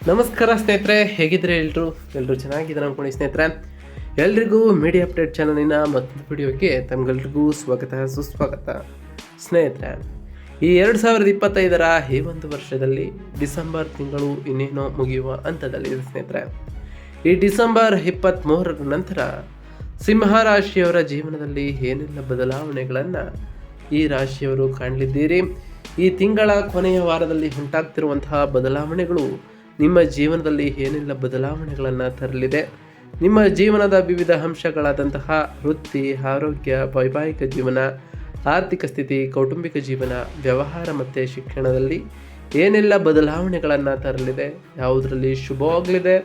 ನಮಸ್ಕಾರ ಸ್ನೇಹಿತರೆ, ಹೇಗಿದ್ರೆ ಎಲ್ಲರೂ ಚೆನ್ನಾಗಿದ್ದಾರೆ ಅನ್ಕೊಂಡು ಸ್ನೇಹಿತರೆ. ಎಲ್ರಿಗೂ ಮೀಡಿಯಾ ಅಪ್ಡೇಟ್ ಚಾನಲಿನ ಮತ್ತೊಂದು ವಿಡಿಯೋಕ್ಕೆ ತಮಗೆಲ್ರಿಗೂ ಸ್ವಾಗತ ಸುಸ್ವಾಗತ. ಸ್ನೇಹಿತರೆ, ಈ 2025ರ ಈ ಒಂದು ವರ್ಷದಲ್ಲಿ ಡಿಸೆಂಬರ್ ತಿಂಗಳು ಇನ್ನೇನೋ ಮುಗಿಯುವ ಹಂತದಲ್ಲಿದೆ ಸ್ನೇಹಿತರೆ. ಈ ಡಿಸೆಂಬರ್ 23ರ ನಂತರ ಸಿಂಹ ರಾಶಿಯವರ ಜೀವನದಲ್ಲಿ ಏನೆಲ್ಲ ಬದಲಾವಣೆಗಳನ್ನು ಈ ರಾಶಿಯವರು ಕಾಣಲಿದ್ದೀರಿ. ಈ ತಿಂಗಳ ಕೊನೆಯ ವಾರದಲ್ಲಿ ಉಂಟಾಗ್ತಿರುವಂತಹ ಬದಲಾವಣೆಗಳು ನಿಮ್ಮ ಜೀವನದಲ್ಲಿ ಏನೆಲ್ಲ ಬದಲಾವಣೆಗಳನ್ನು ತರಲಿದೆ. ನಿಮ್ಮ ಜೀವನದ ವಿವಿಧ ಅಂಶಗಳಾದಂತಹ ವೃತ್ತಿ, ಆರೋಗ್ಯ, ವೈವಾಹಿಕ ಜೀವನ, ಆರ್ಥಿಕ ಸ್ಥಿತಿ, ಕೌಟುಂಬಿಕ ಜೀವನ, ವ್ಯವಹಾರ ಮತ್ತು ಶಿಕ್ಷಣದಲ್ಲಿ ಏನೆಲ್ಲ ಬದಲಾವಣೆಗಳನ್ನು ತರಲಿದೆ, ಯಾವುದರಲ್ಲಿ ಶುಭವಾಗಲಿದೆ,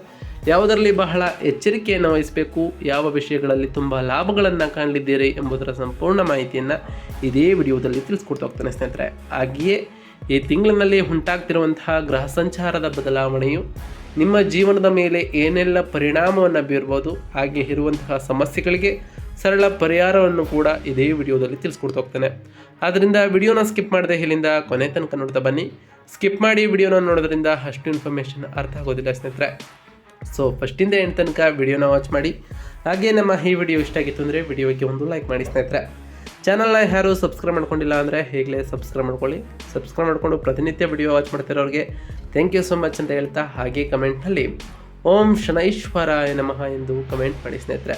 ಯಾವುದರಲ್ಲಿ ಬಹಳ ಎಚ್ಚರಿಕೆಯನ್ನು ವಹಿಸಬೇಕು, ಯಾವ ವಿಷಯಗಳಲ್ಲಿ ತುಂಬ ಲಾಭಗಳನ್ನು ಕಾಣಲಿದ್ದೀರಿ ಎಂಬುದರ ಸಂಪೂರ್ಣ ಮಾಹಿತಿಯನ್ನು ಇದೇ ವಿಡಿಯೋದಲ್ಲಿ ತಿಳಿಸ್ಕೊಡ್ತಾ ಹೋಗ್ತಾನೆ ಸ್ನೇಹಿತರೆ. ಹಾಗೆಯೇ ಈ ತಿಂಗಳಿನಲ್ಲಿ ಉಂಟಾಗ್ತಿರುವಂತಹ ಗ್ರಹ ಸಂಚಾರದ ಬದಲಾವಣೆಯು ನಿಮ್ಮ ಜೀವನದ ಮೇಲೆ ಏನೆಲ್ಲ ಪರಿಣಾಮವನ್ನು ಬೀರ್ಬೋದು, ಹಾಗೆ ಇರುವಂತಹ ಸಮಸ್ಯೆಗಳಿಗೆ ಸರಳ ಪರಿಹಾರವನ್ನು ಕೂಡ ಇದೇ ವಿಡಿಯೋದಲ್ಲಿ ತಿಳಿಸ್ಕೊಡ್ತಾ ಹೋಗ್ತಾನೆ. ಆದ್ದರಿಂದ ವಿಡಿಯೋನ ಸ್ಕಿಪ್ ಮಾಡದೆ ಇಲ್ಲಿಂದ ಕೊನೆ ತನಕ ನೋಡ್ತಾ ಬನ್ನಿ. ಸ್ಕಿಪ್ ಮಾಡಿ ವಿಡಿಯೋನ ನೋಡೋದ್ರಿಂದ ಅಷ್ಟು ಇನ್ಫಾರ್ಮೇಷನ್ ಅರ್ಥ ಆಗೋದಿಲ್ಲ ಸ್ನೇಹಿತರೆ. ಸೊ ಫಸ್ಟಿಂದ ಎಂಡ್ ತನಕ ವಿಡಿಯೋನ ವಾಚ್ ಮಾಡಿ. ಹಾಗೆ ನಮ್ಮ ಈ ವಿಡಿಯೋ ಇಷ್ಟ ಆಗಿತ್ತು ಅಂದರೆ ವಿಡಿಯೋಗೆ ಒಂದು ಲೈಕ್ ಮಾಡಿ ಸ್ನೇಹಿತರೆ. ಚಾನಲ್ನ ಯಾರು ಸಬ್ಸ್ಕ್ರೈಬ್ ಮಾಡ್ಕೊಂಡಿಲ್ಲ ಅಂದರೆ ಈಗಲೇ ಸಬ್ಸ್ಕ್ರೈಬ್ ಮಾಡ್ಕೊಳ್ಳಿ. ಸಬ್ಸ್ಕ್ರೈಬ್ ಮಾಡಿಕೊಂಡು ಪ್ರತಿನಿತ್ಯ ವಿಡಿಯೋ ವಾಚ್ ಮಾಡ್ತಿರೋರಿಗೆ ಥ್ಯಾಂಕ್ ಯು ಸೊ ಮಚ್ ಅಂತ ಹೇಳ್ತಾ, ಹಾಗೆ ಕಮೆಂಟ್ನಲ್ಲಿ ಓಂ ಶನೈಶ್ವರಾಯ ನಮಃ ಎಂದು ಕಮೆಂಟ್ ಮಾಡಿ ಸ್ನೇಹಿತರೆ.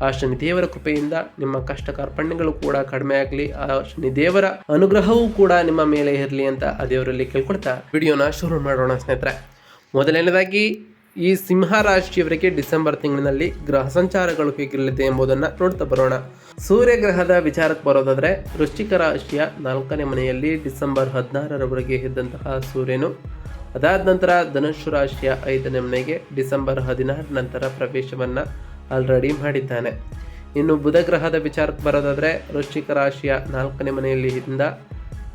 ಆ ಶನಿದೇವರ ಕೃಪೆಯಿಂದ ನಿಮ್ಮ ಕಷ್ಟ ಕಾರ್ಪಣ್ಯಗಳು ಕೂಡ ಕಡಿಮೆ ಆಗಲಿ, ಆ ಶನಿದೇವರ ಅನುಗ್ರಹವೂ ಕೂಡ ನಿಮ್ಮ ಮೇಲೆ ಇರಲಿ ಅಂತ ಆ ದೇವರಲ್ಲಿ ಕೇಳ್ಕೊಳ್ತಾ ವಿಡಿಯೋನ ಶುರು ಮಾಡೋಣ ಸ್ನೇಹಿತರೆ. ಮೊದಲನೇದಾಗಿ ಈ ಸಿಂಹ ರಾಶಿಯವರಿಗೆ ಡಿಸೆಂಬರ್ ತಿಂಗಳಿನಲ್ಲಿ ಗ್ರಹ ಸಂಚಾರಗಳು ಹೇಗಿರಲಿದೆ ಎಂಬುದನ್ನು ನೋಡ್ತಾ ಬರೋಣ. ಸೂರ್ಯ ಗ್ರಹದ ವಿಚಾರಕ್ಕೆ ಬರೋದಾದರೆ ವೃಶ್ಚಿಕ ರಾಶಿಯ 4ನೇ ಮನೆಯಲ್ಲಿ ಡಿಸೆಂಬರ್ 16ರವರೆಗೆ ಇದ್ದಂತಹ ಸೂರ್ಯನು ಅದಾದ ನಂತರ ಧನುಸ್ಸು ರಾಶಿಯ 5ನೇ ಮನೆಗೆ ಡಿಸೆಂಬರ್ 16 ನಂತರ ಪ್ರವೇಶವನ್ನು ಆಲ್ರೆಡಿ ಮಾಡಿದ್ದಾನೆ. ಇನ್ನು ಬುಧ ಗ್ರಹದ ವಿಚಾರಕ್ಕೆ ಬರೋದಾದರೆ ವೃಶ್ಚಿಕ ರಾಶಿಯ 4ನೇ ಮನೆಯಲ್ಲಿ ಇಂದ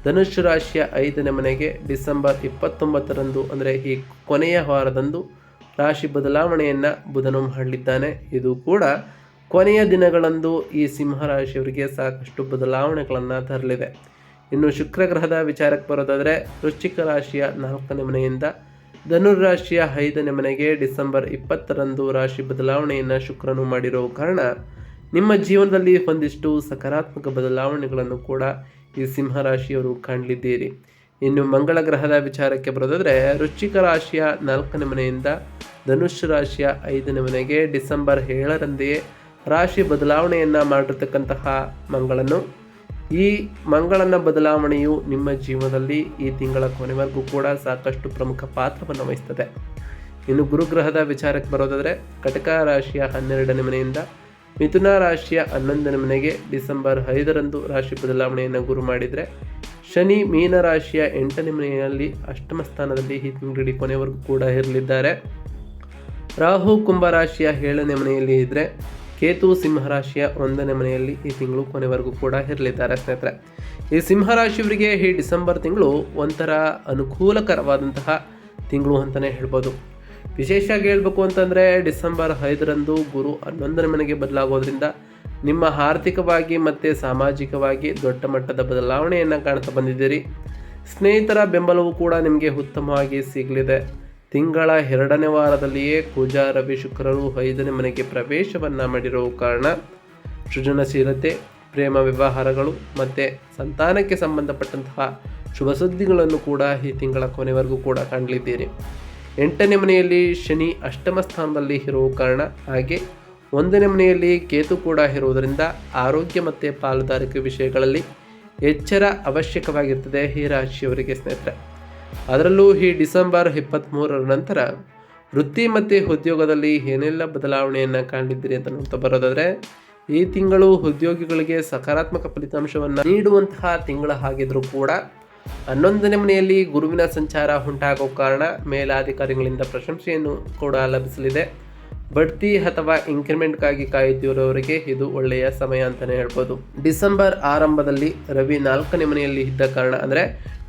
ಧನುಸ್ಸು ರಾಶಿಯ 5ನೇ ಮನೆಗೆ ಡಿಸೆಂಬರ್ 29ರಂದು ಅಂದರೆ ಈ ಕೊನೆಯ ವಾರದಂದು ರಾಶಿ ಬದಲಾವಣೆಯನ್ನು ಬುಧನು ಮಾಡಲಿದ್ದಾನೆ. ಇದು ಕೂಡ ಕೊನೆಯ ದಿನಗಳಂದು ಈ ಸಿಂಹ ರಾಶಿಯವರಿಗೆ ಸಾಕಷ್ಟು ಬದಲಾವಣೆಗಳನ್ನು ತರಲಿದೆ. ಇನ್ನು ಶುಕ್ರ ಗ್ರಹದ ವಿಚಾರಕ್ಕೆ ಬರೋದಾದರೆ ವೃಶ್ಚಿಕ ರಾಶಿಯ 4ನೇ ಮನೆಯಿಂದ ಧನುರಾಶಿಯ 5ನೇ ಮನೆಗೆ ಡಿಸೆಂಬರ್ 20ರಂದು ರಾಶಿ ಬದಲಾವಣೆಯನ್ನು ಶುಕ್ರನು ಮಾಡಿರೋ ಕಾರಣ ನಿಮ್ಮ ಜೀವನದಲ್ಲಿ ಒಂದಿಷ್ಟು ಸಕಾರಾತ್ಮಕ ಬದಲಾವಣೆಗಳನ್ನು ಕೂಡ ಈ ಸಿಂಹ ರಾಶಿಯವರು ಕಾಣಲಿದ್ದೀರಿ. ಇನ್ನು ಮಂಗಳ ಗ್ರಹದ ವಿಚಾರಕ್ಕೆ ಬರೋದಾದರೆ ವೃಶ್ಚಿಕ ರಾಶಿಯ 4ನೇ ಮನೆಯಿಂದ ಧನುಸ್ಸು ರಾಶಿಯ 5ನೇ ಮನೆಗೆ ಡಿಸೆಂಬರ್ 7ರಂದೇ ರಾಶಿ ಬದಲಾವಣೆಯನ್ನು ಮಾಡಿರ್ತಕ್ಕಂತಹ ಮಂಗಳನು ಈ ಮಂಗಳನ ಬದಲಾವಣೆಯು ನಿಮ್ಮ ಜೀವನದಲ್ಲಿ ಈ ತಿಂಗಳ ಕೊನೆವರೆಗೂ ಕೂಡ ಸಾಕಷ್ಟು ಪ್ರಮುಖ ಪಾತ್ರವನ್ನು ವಹಿಸ್ತದೆ. ಇನ್ನು ಗುರುಗ್ರಹದ ವಿಚಾರಕ್ಕೆ ಬರೋದಾದರೆ ಕಟಕ ರಾಶಿಯ 12ನೇ ಮನೆಯಿಂದ ಮಿಥುನ ರಾಶಿಯ 11ನೇ ಮನೆಗೆ ಡಿಸೆಂಬರ್ 5ರಂದು ರಾಶಿ ಬದಲಾವಣೆಯನ್ನು ಗುರು ಮಾಡಿದರೆ, ಶನಿ ಮೀನ ರಾಶಿಯ 8ನೇ ಮನೆಯಲ್ಲಿ ಅಷ್ಟಮ ಸ್ಥಾನದಲ್ಲಿ ಈ ತಿಂಗಳಿಡೀ ಕೊನೆವರೆಗೂ ಕೂಡ ಇರಲಿದ್ದಾರೆ. ರಾಹು ಕುಂಭ ರಾಶಿಯ 7ನೇ ಮನೆಯಲ್ಲಿ ಇದ್ದರೆ, ಕೇತು ಸಿಂಹರಾಶಿಯ 1ನೇ ಮನೆಯಲ್ಲಿ ಈ ತಿಂಗಳು ಕೊನೆವರೆಗೂ ಕೂಡ ಇರಲಿದ್ದಾರೆ ಸ್ನೇಹಿತರೆ. ಈ ಸಿಂಹರಾಶಿಯವರಿಗೆ ಈ ಡಿಸೆಂಬರ್ ತಿಂಗಳು ಒಂಥರ ಅನುಕೂಲಕರವಾದಂತಹ ತಿಂಗಳು ಅಂತಲೇ ಹೇಳ್ಬೋದು. ವಿಶೇಷವಾಗಿ ಹೇಳಬೇಕು ಅಂತಂದರೆ ಡಿಸೆಂಬರ್ 5ರಂದು ಗುರು 11ನೇ ಮನೆಗೆ ಬದಲಾಗೋದ್ರಿಂದ ನಿಮ್ಮ ಆರ್ಥಿಕವಾಗಿ ಮತ್ತು ಸಾಮಾಜಿಕವಾಗಿ ದೊಡ್ಡ ಮಟ್ಟದ ಬದಲಾವಣೆಯನ್ನು ಕಾಣ್ತಾ ಬಂದಿದ್ದೀರಿ. ಸ್ನೇಹಿತರ ಬೆಂಬಲವೂ ಕೂಡ ನಿಮಗೆ ಉತ್ತಮವಾಗಿ ಸಿಗಲಿದೆ. ತಿಂಗಳ 2ನೇ ವಾರದಲ್ಲಿಯೇ ಕುಜ ರವಿ ಶುಕ್ರರು 5ನೇ ಮನೆಗೆ ಪ್ರವೇಶವನ್ನು ಮಾಡಿರೋ ಕಾರಣ ಸೃಜನಶೀಲತೆ, ಪ್ರೇಮ ವ್ಯವಹಾರಗಳು ಮತ್ತು ಸಂತಾನಕ್ಕೆ ಸಂಬಂಧಪಟ್ಟಂತಹ ಶುಭ ಸುದ್ದಿಗಳನ್ನು ಕೂಡ ಈ ತಿಂಗಳ ಕೊನೆವರೆಗೂ ಕೂಡ ಕಾಣಲಿದ್ದೀರಿ. 8ನೇ ಮನೆಯಲ್ಲಿ ಶನಿ ಅಷ್ಟಮ ಸ್ಥಾನದಲ್ಲಿ ಇರೋ ಕಾರಣ, ಹಾಗೆ 1ನೇ ಮನೆಯಲ್ಲಿ ಕೇತು ಕೂಡ ಇರುವುದರಿಂದ ಆರೋಗ್ಯ ಮತ್ತು ಪಾಲುದಾರಿಕೆ ವಿಷಯಗಳಲ್ಲಿ ಎಚ್ಚರ ಅವಶ್ಯಕವಾಗಿರ್ತದೆ ಈ ರಾಶಿಯವರಿಗೆ ಸ್ನೇಹಿತರೆ. ಅದರಲ್ಲೂ ಈ ಡಿಸೆಂಬರ್ 23ರ ನಂತರ ವೃತ್ತಿ ಮತ್ತು ಉದ್ಯೋಗದಲ್ಲಿ ಏನೆಲ್ಲ ಬದಲಾವಣೆಯನ್ನು ಕಾಣಲಿದ್ದೀರಿ ಅಂತ ನೋಡ್ತಾ ಬರೋದಾದರೆ, ಈ ತಿಂಗಳು ಉದ್ಯೋಗಿಗಳಿಗೆ ಸಕಾರಾತ್ಮಕ ಫಲಿತಾಂಶವನ್ನು ನೀಡುವಂತಹ ತಿಂಗಳ ಆಗಿದ್ರೂ ಕೂಡ 11ನೇ ಮನೆಯಲ್ಲಿ ಗುರುವಿನ ಸಂಚಾರ ಉಂಟಾಗೋ ಕಾರಣ ಮೇಲಾಧಿಕಾರಿಗಳಿಂದ ಪ್ರಶಂಸೆಯನ್ನು ಕೂಡ ಲಭಿಸಲಿದೆ. ಬಡ್ತಿ ಅಥವಾ ಇನ್ಕ್ರಿಮೆಂಟ್ಗಾಗಿ ಕಾಯುತ್ತಿರುವವರಿಗೆ ಇದು ಒಳ್ಳೆಯ ಸಮಯ ಅಂತಲೇ ಹೇಳ್ಬೋದು. ಡಿಸೆಂಬರ್ ಆರಂಭದಲ್ಲಿ ರವಿ 4ನೇ ಮನೆಯಲ್ಲಿ ಇದ್ದ ಕಾರಣ, ಅಂದರೆ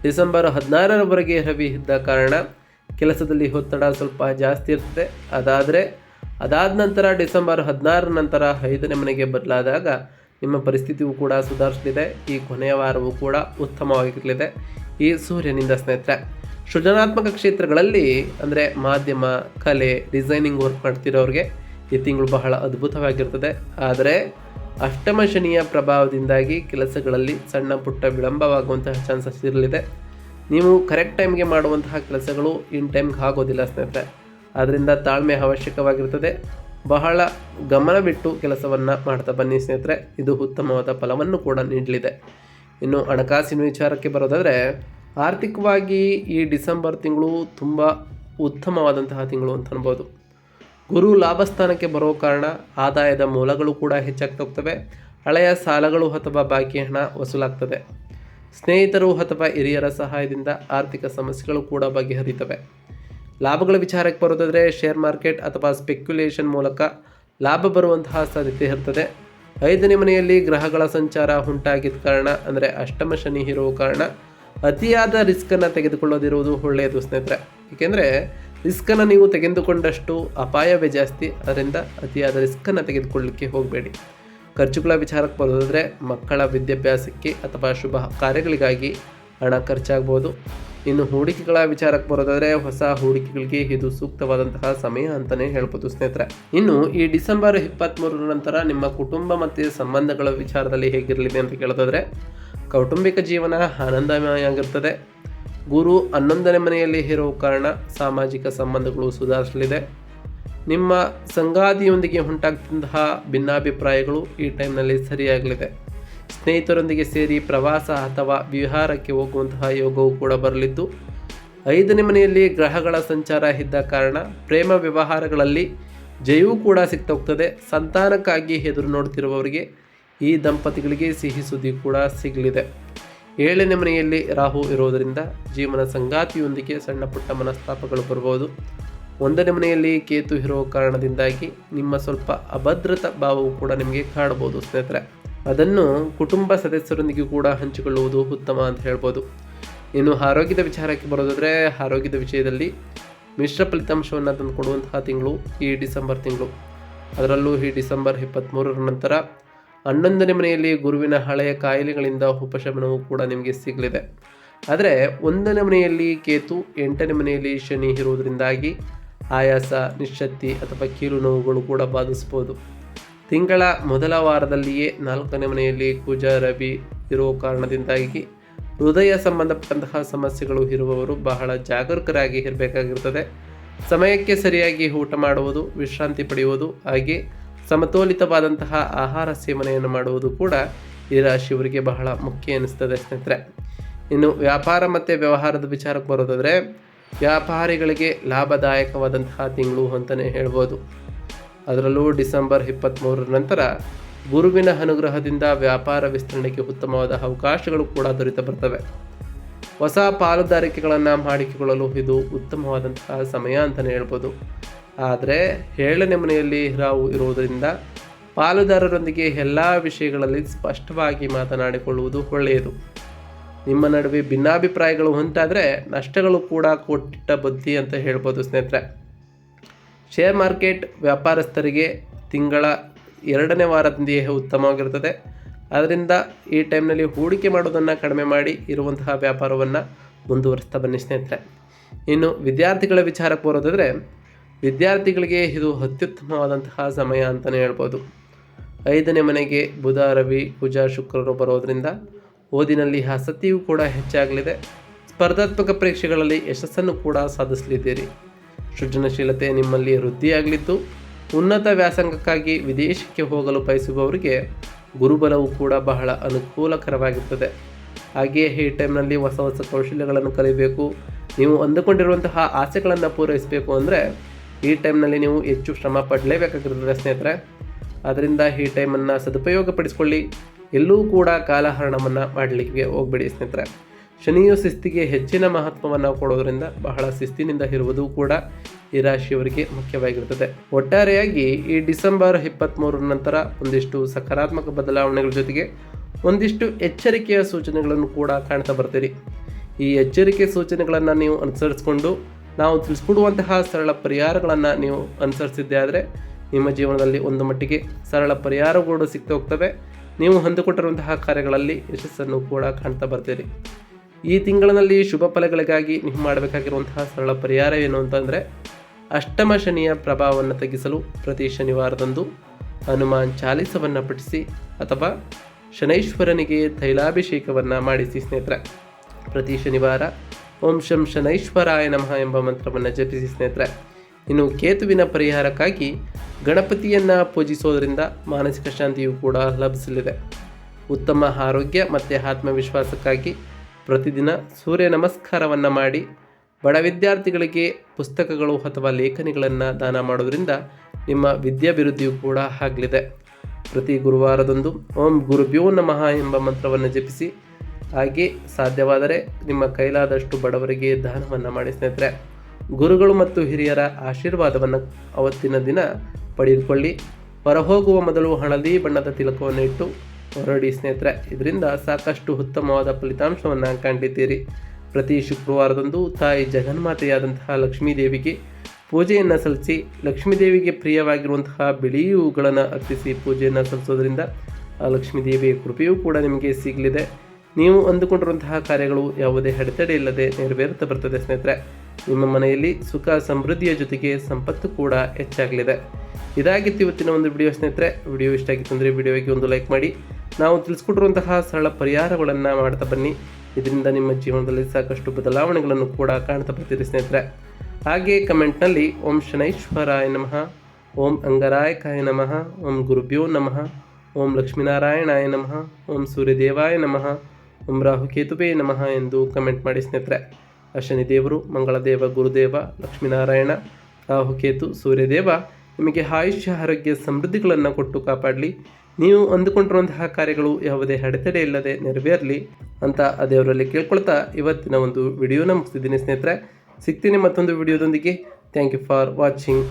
ಡಿಸೆಂಬರ್ 16ರವರೆಗೆ ರವಿ ಇದ್ದ ಕಾರಣ ಕೆಲಸದಲ್ಲಿ ಒತ್ತಡ ಸ್ವಲ್ಪ ಜಾಸ್ತಿ ಇರ್ತದೆ. ಅದಾದ ನಂತರ ಡಿಸೆಂಬರ್ 16 ನಂತರ 5ನೇ ಮನೆಗೆ ಬದಲಾದಾಗ ನಿಮ್ಮ ಪರಿಸ್ಥಿತಿಯು ಕೂಡ ಸುಧಾರಿಸಲಿದೆ. ಈ ಕೊನೆಯ ವಾರವೂ ಕೂಡ ಉತ್ತಮವಾಗಿರಲಿದೆ ಈ ಸೂರ್ಯನಿಂದ ಸ್ನೇಹಿತರೆ. ಸೃಜನಾತ್ಮಕ ಕ್ಷೇತ್ರಗಳಲ್ಲಿ ಅಂದರೆ ಮಾಧ್ಯಮ, ಕಲೆ, ಡಿಸೈನಿಂಗ್ ವರ್ಕ್ ಮಾಡ್ತಿರೋರಿಗೆ ಈ ತಿಂಗಳು ಬಹಳ ಅದ್ಭುತವಾಗಿರ್ತದೆ. ಆದರೆ ಅಷ್ಟಮ ಶನಿಯ ಪ್ರಭಾವದಿಂದಾಗಿ ಕೆಲಸಗಳಲ್ಲಿ ಸಣ್ಣ ಪುಟ್ಟ ವಿಳಂಬವಾಗುವಂತಹ ಚಾನ್ಸಸ್ ಇರಲಿದೆ. ನೀವು ಕರೆಕ್ಟ್ ಟೈಮ್ಗೆ ಮಾಡುವಂತಹ ಕೆಲಸಗಳು ಇನ್ ಟೈಮ್ಗೆ ಆಗೋದಿಲ್ಲ ಸ್ನೇಹಿತರೆ. ಆದ್ದರಿಂದ ತಾಳ್ಮೆ ಅವಶ್ಯಕವಾಗಿರ್ತದೆ. ಬಹಳ ಗಮನವಿಟ್ಟು ಕೆಲಸವನ್ನು ಮಾಡ್ತಾ ಬನ್ನಿ ಸ್ನೇಹಿತರೆ, ಇದು ಉತ್ತಮವಾದ ಫಲವನ್ನು ಕೂಡ ನೀಡಲಿದೆ. ಇನ್ನು ಹಣಕಾಸಿನ ವಿಚಾರಕ್ಕೆ ಬರೋದಾದರೆ, ಆರ್ಥಿಕವಾಗಿ ಈ ಡಿಸೆಂಬರ್ ತಿಂಗಳು ತುಂಬ ಉತ್ತಮವಾದಂತಹ ತಿಂಗಳು ಅಂತ ಅನ್ಬೋದು. ಗುರು ಲಾಭಸ್ಥಾನಕ್ಕೆ ಬರೋ ಕಾರಣ ಆದಾಯದ ಮೂಲಗಳು ಕೂಡ ಹೆಚ್ಚಾಗ್ತಾ ಹೋಗ್ತವೆ. ಹಳೆಯ ಸಾಲಗಳು ಅಥವಾ ಬಾಕಿ ಹಣ ವಸೂಲಾಗ್ತದೆ. ಸ್ನೇಹಿತರು ಅಥವಾ ಹಿರಿಯರ ಸಹಾಯದಿಂದ ಆರ್ಥಿಕ ಸಮಸ್ಯೆಗಳು ಕೂಡ ಬಗೆಹರಿತವೆ. ಲಾಭಗಳ ವಿಚಾರಕ್ಕೆ ಬರೋದಾದರೆ, ಶೇರ್ ಮಾರ್ಕೆಟ್ ಅಥವಾ ಸ್ಪೆಕ್ಯುಲೇಷನ್ ಮೂಲಕ ಲಾಭ ಬರುವಂತಹ ಸಾಧ್ಯತೆ ಇರ್ತದೆ. 5ನೇ ಮನೆಯಲ್ಲಿ ಗ್ರಹಗಳ ಸಂಚಾರ ಉಂಟಾಗಿದ್ದ ಕಾರಣ, ಅಂದರೆ ಅಷ್ಟಮ ಶನಿ ಇರುವ ಕಾರಣ ಅತಿಯಾದ ರಿಸ್ಕನ್ನು ತೆಗೆದುಕೊಳ್ಳೋದಿರುವುದು ಒಳ್ಳೆಯದು ಸ್ನೇಹಿತರೆ. ಏಕೆಂದರೆ ರಿಸ್ಕನ್ನು ನೀವು ತೆಗೆದುಕೊಂಡಷ್ಟು ಅಪಾಯವೇ ಜಾಸ್ತಿ. ಅದರಿಂದ ಅತಿಯಾದ ರಿಸ್ಕನ್ನು ತೆಗೆದುಕೊಳ್ಳಲಿಕ್ಕೆ ಹೋಗಬೇಡಿ. ಖರ್ಚುಗಳ ವಿಚಾರಕ್ಕೆ ಬರೋದಾದರೆ, ಮಕ್ಕಳ ವಿದ್ಯಾಭ್ಯಾಸಕ್ಕೆ ಅಥವಾ ಶುಭ ಕಾರ್ಯಗಳಿಗಾಗಿ ಹಣ ಖರ್ಚಾಗ್ಬೋದು. ಇನ್ನು ಹೂಡಿಕೆಗಳ ವಿಚಾರಕ್ಕೆ ಬರೋದಾದರೆ, ಹೊಸ ಹೂಡಿಕೆಗಳಿಗೆ ಇದು ಸೂಕ್ತವಾದಂತಹ ಸಮಯ ಅಂತಲೇ ಹೇಳ್ಬೋದು ಸ್ನೇಹಿತರೆ. ಇನ್ನು ಈ ಡಿಸೆಂಬರ್ 23 ನಂತರ ನಿಮ್ಮ ಕುಟುಂಬ ಮತ್ತು ಸಂಬಂಧಗಳ ವಿಚಾರದಲ್ಲಿ ಹೇಗಿರಲಿದೆ ಅಂತ ಕೇಳೋದಾದರೆ, ಕೌಟುಂಬಿಕ ಜೀವನ ಆನಂದಮಯವಾಗಿರ್ತದೆ. ಗುರು 11ನೇ ಮನೆಯಲ್ಲಿ ಇರೋ ಕಾರಣ ಸಾಮಾಜಿಕ ಸಂಬಂಧಗಳು ಸುಧಾರಿಸಲಿದೆ. ನಿಮ್ಮ ಸಂಗಾತಿಯೊಂದಿಗೆ ಉಂಟಾಗ್ತಿದ್ದಂತಹ ಭಿನ್ನಾಭಿಪ್ರಾಯಗಳು ಈ ಟೈಮ್ನಲ್ಲಿ ಸರಿಯಾಗಲಿದೆ. ಸ್ನೇಹಿತರೊಂದಿಗೆ ಸೇರಿ ಪ್ರವಾಸ ಅಥವಾ ವಿಹಾರಕ್ಕೆ ಹೋಗುವಂತಹ ಯೋಗವು ಕೂಡ ಬರಲಿದ್ದು, 5ನೇ ಮನೆಯಲ್ಲಿ ಗ್ರಹಗಳ ಸಂಚಾರ ಇದ್ದ ಕಾರಣ ಪ್ರೇಮ ವ್ಯವಹಾರಗಳಲ್ಲಿ ಜಯವೂ ಕೂಡ ಸಿಗ್ತಾ ಹೋಗ್ತದೆ. ಸಂತಾನಕ್ಕಾಗಿ ಎದುರು ನೋಡ್ತಿರುವವರಿಗೆ ಈ ದಂಪತಿಗಳಿಗೆ ಸಿಹಿ ಸುದ್ದಿ ಕೂಡ ಸಿಗಲಿದೆ. 7ನೇ ಮನೆಯಲ್ಲಿ ರಾಹು ಇರೋದರಿಂದ ಜೀವನ ಸಂಗಾತಿಯೊಂದಿಗೆ ಸಣ್ಣ ಪುಟ್ಟ ಮನಸ್ತಾಪಗಳು ಬರ್ಬೋದು. 1ನೇ ಮನೆಯಲ್ಲಿ ಕೇತು ಇರೋ ಕಾರಣದಿಂದಾಗಿ ನಿಮ್ಮ ಸ್ವಲ್ಪ ಅಭದ್ರತಾ ಭಾವವು ಕೂಡ ನಿಮಗೆ ಕಾಣಬಹುದು ಸ್ನೇಹಿತರೆ. ಅದನ್ನು ಕುಟುಂಬ ಸದಸ್ಯರೊಂದಿಗೆ ಕೂಡ ಹಂಚಿಕೊಳ್ಳುವುದು ಉತ್ತಮ ಅಂತ ಹೇಳ್ಬೋದು. ಇನ್ನು ಆರೋಗ್ಯದ ವಿಚಾರಕ್ಕೆ ಬರೋದಾದರೆ, ಆರೋಗ್ಯದ ವಿಷಯದಲ್ಲಿ ಮಿಶ್ರ ಫಲಿತಾಂಶವನ್ನು ತಂದುಕೊಡುವಂತಹ ತಿಂಗಳು ಈ ಡಿಸೆಂಬರ್ ತಿಂಗಳು. ಅದರಲ್ಲೂ ಈ ಡಿಸೆಂಬರ್ 23 ನಂತರ 11ನೇ ಮನೆಯಲ್ಲಿ ಗುರುವಿನ ಹಳೆಯ ಕಾಯಿಲೆಗಳಿಂದ ಉಪಶಮನವೂ ಕೂಡ ನಿಮಗೆ ಸಿಗಲಿದೆ. ಆದರೆ 1ನೇ ಮನೆಯಲ್ಲಿ ಕೇತು, 8ನೇ ಮನೆಯಲ್ಲಿ ಶನಿ ಇರುವುದರಿಂದಾಗಿ ಆಯಾಸ, ನಿಶ್ಶಕ್ತಿ ಅಥವಾ ಕೀಲು ನೋವುಗಳು ಕೂಡ ಬಾಧಿಸ್ಬೋದು. ತಿಂಗಳ ಮೊದಲ ವಾರದಲ್ಲಿಯೇ 4ನೇ ಮನೆಯಲ್ಲಿ ಕುಜ, ರವಿ ಇರುವ ಕಾರಣದಿಂದಾಗಿ ಹೃದಯ ಸಂಬಂಧಪಟ್ಟಂತಹ ಸಮಸ್ಯೆಗಳು ಇರುವವರು ಬಹಳ ಜಾಗರೂಕರಾಗಿ ಇರಬೇಕಾಗಿರ್ತದೆ. ಸಮಯಕ್ಕೆ ಸರಿಯಾಗಿ ಊಟ ಮಾಡುವುದು, ವಿಶ್ರಾಂತಿ ಪಡೆಯುವುದು, ಹಾಗೆ ಸಮತೋಲಿತವಾದಂತಹ ಆಹಾರ ಸೇವನೆಯನ್ನು ಮಾಡುವುದು ಕೂಡ ಈ ರಾಶಿಯವರಿಗೆ ಬಹಳ ಮುಖ್ಯ ಎನಿಸ್ತದೆ ಸ್ನೇಹಿತರೆ. ಇನ್ನು ವ್ಯಾಪಾರ ಮತ್ತು ವ್ಯವಹಾರದ ವಿಚಾರಕ್ಕೆ ಬರೋದಾದರೆ, ವ್ಯಾಪಾರಿಗಳಿಗೆ ಲಾಭದಾಯಕವಾದಂತಹ ತಿಂಗಳು ಅಂತಲೇ ಹೇಳ್ಬೋದು. ಅದರಲ್ಲೂ ಡಿಸೆಂಬರ್ 23 ನಂತರ ಗುರುವಿನ ಅನುಗ್ರಹದಿಂದ ವ್ಯಾಪಾರ ವಿಸ್ತರಣೆಗೆ ಉತ್ತಮವಾದ ಅವಕಾಶಗಳು ಕೂಡ ದೊರೆತ ಬರ್ತವೆ. ಹೊಸ ಪಾಲುದಾರಿಕೆಗಳನ್ನು ಮಾಡಿಕೊಳ್ಳಲು ಇದು ಉತ್ತಮವಾದಂತಹ ಸಮಯ ಅಂತಲೇ ಹೇಳ್ಬೋದು. ಆದರೆ 7ನೇ ಮನೆಯಲ್ಲಿ ರಾಹು ಇರುವುದರಿಂದ ಪಾಲುದಾರರೊಂದಿಗೆ ಎಲ್ಲ ವಿಷಯಗಳಲ್ಲಿ ಸ್ಪಷ್ಟವಾಗಿ ಮಾತನಾಡಿಕೊಳ್ಳುವುದು ಒಳ್ಳೆಯದು. ನಿಮ್ಮ ನಡುವೆ ಭಿನ್ನಾಭಿಪ್ರಾಯಗಳು ಉಂಟಾದರೆ ನಷ್ಟಗಳು ಕೂಡ ಕೊಟ್ಟಿಟ್ಟ ಬುದ್ಧಿ ಅಂತ ಹೇಳ್ಬೋದು ಸ್ನೇಹಿತರೆ. ಶೇರ್ ಮಾರ್ಕೆಟ್ ವ್ಯಾಪಾರಸ್ಥರಿಗೆ ತಿಂಗಳ 2ನೇ ವಾರದಿಂದಲೇ ಉತ್ತಮವಾಗಿರ್ತದೆ. ಅದರಿಂದ ಈ ಟೈಮ್ನಲ್ಲಿ ಹೂಡಿಕೆ ಮಾಡೋದನ್ನು ಕಡಿಮೆ ಮಾಡಿ ಇರುವಂತಹ ವ್ಯಾಪಾರವನ್ನು ಮುಂದುವರಿಸ್ತಾ ಬನ್ನಿ ಸ್ನೇಹಿತರೆ. ಇನ್ನು ವಿದ್ಯಾರ್ಥಿಗಳ ವಿಚಾರಕ್ಕೆ ಬರೋದಾದರೆ, ವಿದ್ಯಾರ್ಥಿಗಳಿಗೆ ಇದು ಅತ್ಯುತ್ತಮವಾದಂತಹ ಸಮಯ ಅಂತಲೇ ಹೇಳ್ಬೋದು. 5ನೇ ಮನೆಗೆ ಬುಧ, ರವಿ, ಕುಜ, ಶುಕ್ರರು ಬರೋದರಿಂದ ಓದಿನಲ್ಲಿ ಆಸಕ್ತಿಯೂ ಕೂಡ ಹೆಚ್ಚಾಗಲಿದೆ. ಸ್ಪರ್ಧಾತ್ಮಕ ಪರೀಕ್ಷೆಗಳಲ್ಲಿ ಯಶಸ್ಸನ್ನು ಕೂಡ ಸಾಧಿಸಲಿದ್ದೀರಿ. ಸೃಜನಶೀಲತೆ ನಿಮ್ಮಲ್ಲಿ ವೃದ್ಧಿಯಾಗಲಿದ್ದು, ಉನ್ನತ ವ್ಯಾಸಂಗಕ್ಕಾಗಿ ವಿದೇಶಕ್ಕೆ ಹೋಗಲು ಬಯಸುವವರಿಗೆ ಗುರುಬಲವು ಕೂಡ ಬಹಳ ಅನುಕೂಲಕರವಾಗಿರ್ತದೆ. ಹಾಗೆಯೇ ಈ ಟೈಮ್ನಲ್ಲಿ ಹೊಸ ಹೊಸ ಕೌಶಲ್ಯಗಳನ್ನು ಕಲಿಯಬೇಕು, ನೀವು ಅಂದುಕೊಂಡಿರುವಂತಹ ಆಸೆಗಳನ್ನು ಪೂರೈಸಬೇಕು ಅಂದರೆ ಈ ಟೈಮ್ನಲ್ಲಿ ನೀವು ಹೆಚ್ಚು ಶ್ರಮ ಪಡಲೇಬೇಕಾಗಿರ್ತದೆ ಸ್ನೇಹಿತರೆ. ಆದ್ದರಿಂದ ಈ ಟೈಮನ್ನು ಸದುಪಯೋಗಪಡಿಸಿಕೊಳ್ಳಿ. ಎಲ್ಲೂ ಕೂಡ ಕಾಲಹರಣವನ್ನು ಮಾಡಲಿಕ್ಕೆ ಹೋಗಬೇಡಿ ಸ್ನೇಹಿತರೆ. ಶನಿಯು ಶಿಸ್ತಿಗೆ ಹೆಚ್ಚಿನ ಮಹತ್ವವನ್ನು ಕೊಡೋದರಿಂದ ಬಹಳ ಶಿಸ್ತಿನಿಂದ ಇರುವುದು ಕೂಡ ಈ ರಾಶಿಯವರಿಗೆ ಮುಖ್ಯವಾಗಿರ್ತದೆ. ಒಟ್ಟಾರೆಯಾಗಿ ಈ ಡಿಸೆಂಬರ್ 23 ನಂತರ ಒಂದಿಷ್ಟು ಸಕಾರಾತ್ಮಕ ಬದಲಾವಣೆಗಳ ಜೊತೆಗೆ ಒಂದಿಷ್ಟು ಎಚ್ಚರಿಕೆಯ ಸೂಚನೆಗಳನ್ನು ಕೂಡ ಕಾಣ್ತಾ ಬರ್ತೀರಿ. ಈ ಎಚ್ಚರಿಕೆ ಸೂಚನೆಗಳನ್ನು ನೀವು ಅನುಸರಿಸಿಕೊಂಡು ನಾವು ತಿಳಿಸ್ಕೊಡುವಂತಹ ಸರಳ ಪರಿಹಾರಗಳನ್ನು ನೀವು ಅನುಸರಿಸಿದ್ದೇ ಆದರೆ ನಿಮ್ಮ ಜೀವನದಲ್ಲಿ ಒಂದು ಮಟ್ಟಿಗೆ ಸರಳ ಪರಿಹಾರಗಳು ಸಿಗ್ತಾ ಹೋಗ್ತವೆ. ನೀವು ಹೊಂದಿಕೊಂಡಿರುವಂತಹ ಕಾರ್ಯಗಳಲ್ಲಿ ಯಶಸ್ಸನ್ನು ಕೂಡ ಕಾಣ್ತಾ ಬರ್ತೀರಿ. ಈ ತಿಂಗಳಿನಲ್ಲಿ ಶುಭ ಫಲಗಳಿಗಾಗಿ ನೀವು ಮಾಡಬೇಕಾಗಿರುವಂತಹ ಸರಳ ಪರಿಹಾರ ಏನು ಅಂತಂದರೆ, ಅಷ್ಟಮ ಶನಿಯ ಪ್ರಭಾವವನ್ನು ತಗ್ಗಿಸಲು ಪ್ರತಿ ಶನಿವಾರದಂದು ಹನುಮಾನ್ ಚಾಲಿಸವನ್ನು ಪಠಿಸಿ ಅಥವಾ ಶನೈಶ್ವರನಿಗೆ ತೈಲಾಭಿಷೇಕವನ್ನು ಮಾಡಿಸಿ ಸ್ನೇಹಿತರೆ. ಪ್ರತಿ ಶನಿವಾರ ಓಂ ಶಂ ಶನೈಶ್ವರಾಯ ನಮಃ ಎಂಬ ಮಂತ್ರವನ್ನು ಜಪಿಸಿ ಸ್ನೇಹಿತರೆ. ಇನ್ನು ಕೇತುವಿನ ಪರಿಹಾರಕ್ಕಾಗಿ ಗಣಪತಿಯನ್ನು ಪೂಜಿಸೋದರಿಂದ ಮಾನಸಿಕ ಶಾಂತಿಯೂ ಕೂಡ ಲಭಿಸಲಿದೆ. ಉತ್ತಮ ಆರೋಗ್ಯ ಮತ್ತು ಆತ್ಮವಿಶ್ವಾಸಕ್ಕಾಗಿ ಪ್ರತಿದಿನ ಸೂರ್ಯ ನಮಸ್ಕಾರವನ್ನು ಮಾಡಿ ಬಡ ವಿದ್ಯಾರ್ಥಿಗಳಿಗೆ ಪುಸ್ತಕಗಳು ಅಥವಾ ಲೇಖನಿಗಳನ್ನು ದಾನ ಮಾಡೋದರಿಂದ ನಿಮ್ಮ ವಿದ್ಯಾಭಿವೃದ್ಧಿಯೂ ಕೂಡ ಆಗಲಿದೆ. ಪ್ರತಿ ಗುರುವಾರದಂದು ಓಂ ಗುರುಭ್ಯೋ ನಮಃ ಎಂಬ ಮಂತ್ರವನ್ನು ಜಪಿಸಿ, ಹಾಗೆ ಸಾಧ್ಯವಾದರೆ ನಿಮ್ಮ ಕೈಲಾದಷ್ಟು ಬಡವರಿಗೆ ದಾನವನ್ನು ಮಾಡಿ ಸ್ನೇಹಿತರೆ. ಗುರುಗಳು ಮತ್ತು ಹಿರಿಯರ ಆಶೀರ್ವಾದವನ್ನು ಅವತ್ತಿನ ದಿನ ಪಡೆದುಕೊಳ್ಳಿ. ಹೊರಹೋಗುವ ಮೊದಲು ಹಳದಿ ಬಣ್ಣದ ತಿಲಕವನ್ನು ಇಟ್ಟು ಹೊರಡಿ ಸ್ನೇಹಿತರೆ. ಇದರಿಂದ ಸಾಕಷ್ಟು ಉತ್ತಮವಾದ ಫಲಿತಾಂಶವನ್ನು ಕಂಡಿದ್ದೀರಿ. ಪ್ರತಿ ಶುಕ್ರವಾರದಂದು ತಾಯಿ ಜಗನ್ಮಾತೆಯಾದಂತಹ ಲಕ್ಷ್ಮೀದೇವಿಗೆ ಪೂಜೆಯನ್ನು ಸಲ್ಲಿಸಿ, ಲಕ್ಷ್ಮೀದೇವಿಗೆ ಪ್ರಿಯವಾಗಿರುವಂತಹ ಬಿಳಿ ಹೂಗಳನ್ನು ಅರ್ಪಿಸಿ ಪೂಜೆಯನ್ನು ಸಲ್ಲಿಸೋದ್ರಿಂದ ಆ ಲಕ್ಷ್ಮೀದೇವಿಯ ಕೃಪೆಯೂ ಕೂಡ ನಿಮಗೆ ಸಿಗಲಿದೆ. ನೀವು ಅಂದುಕೊಂಡಿರುವಂತಹ ಕಾರ್ಯಗಳು ಯಾವುದೇ ಅಡೆತಡೆ ಇಲ್ಲದೆ ನೆರವೇರುತ್ತಾ ಬರ್ತದೆ ಸ್ನೇಹಿತರೆ. ನಿಮ್ಮ ಮನೆಯಲ್ಲಿ ಸುಖ ಸಮೃದ್ಧಿಯ ಜೊತೆಗೆ ಸಂಪತ್ತು ಕೂಡ ಹೆಚ್ಚಾಗಲಿದೆ. ಇದಾಗಿತ್ತು ಇವತ್ತಿನ ಒಂದು ವಿಡಿಯೋ ಸ್ನೇಹಿತರೆ. ವಿಡಿಯೋ ಇಷ್ಟ ಆಗಿತ್ತು ಅಂದರೆ ವಿಡಿಯೋಗೆ ಒಂದು ಲೈಕ್ ಮಾಡಿ. ನಾವು ತಿಳಿಸ್ಕೊಟ್ಟಿರುವಂತಹ ಸರಳ ಪರಿಹಾರಗಳನ್ನು ಮಾಡ್ತಾ ಬನ್ನಿ. ಇದರಿಂದ ನಿಮ್ಮ ಜೀವನದಲ್ಲಿ ಸಾಕಷ್ಟು ಬದಲಾವಣೆಗಳನ್ನು ಕೂಡ ಕಾಣ್ತಾ ಬರ್ತೀರಿ ಸ್ನೇಹಿತರೆ. ಹಾಗೆ ಕಮೆಂಟ್ನಲ್ಲಿ ಓಂ ಶನೈಶ್ವರಾಯ ನಮಃ, ಓಂ ಅಂಗರಾಯಕಾಯ ನಮಃ, ಓಂ ಗುರುಭ್ಯೋ ನಮಃ, ಓಂ ಲಕ್ಷ್ಮೀನಾರಾಯಣಾಯ ನಮಃ, ಓಂ ಸೂರ್ಯದೇವಾಯ ನಮಃ, ಓಂ ರಾಹುಕೇತುವೇ ನಮಃ ಎಂದು ಕಮೆಂಟ್ ಮಾಡಿ ಸ್ನೇಹಿತರೆ. ಶನಿದೇವರು, ಮಂಗಳದೇವ, ಗುರುದೇವ, ಲಕ್ಷ್ಮೀನಾರಾಯಣ, ರಾಹುಕೇತು, ಸೂರ್ಯದೇವ ನಿಮಗೆ ಆಯುಷ್ಯ ಆರೋಗ್ಯ ಸಮೃದ್ಧಿಗಳನ್ನು ಕೊಟ್ಟು ಕಾಪಾಡಲಿ. ನೀವು ಅಂದುಕೊಂಡಿರುವಂತಹ ಕಾರ್ಯಗಳು ಯಾವುದೇ ಅಡೆತಡೆ ಇಲ್ಲದೆ ನೆರವೇರಲಿ ಅಂತ ಆ ದೇವರಲ್ಲಿ ಕೇಳ್ಕೊಳ್ತಾ ಇವತ್ತಿನ ಒಂದು ವಿಡಿಯೋನ ಮುಗಿಸಿದ್ದೀನಿ ಸ್ನೇಹಿತರೆ. ಸಿಗ್ತೀನಿ ಮತ್ತೊಂದು ವಿಡಿಯೋದೊಂದಿಗೆ. Thank you for watching.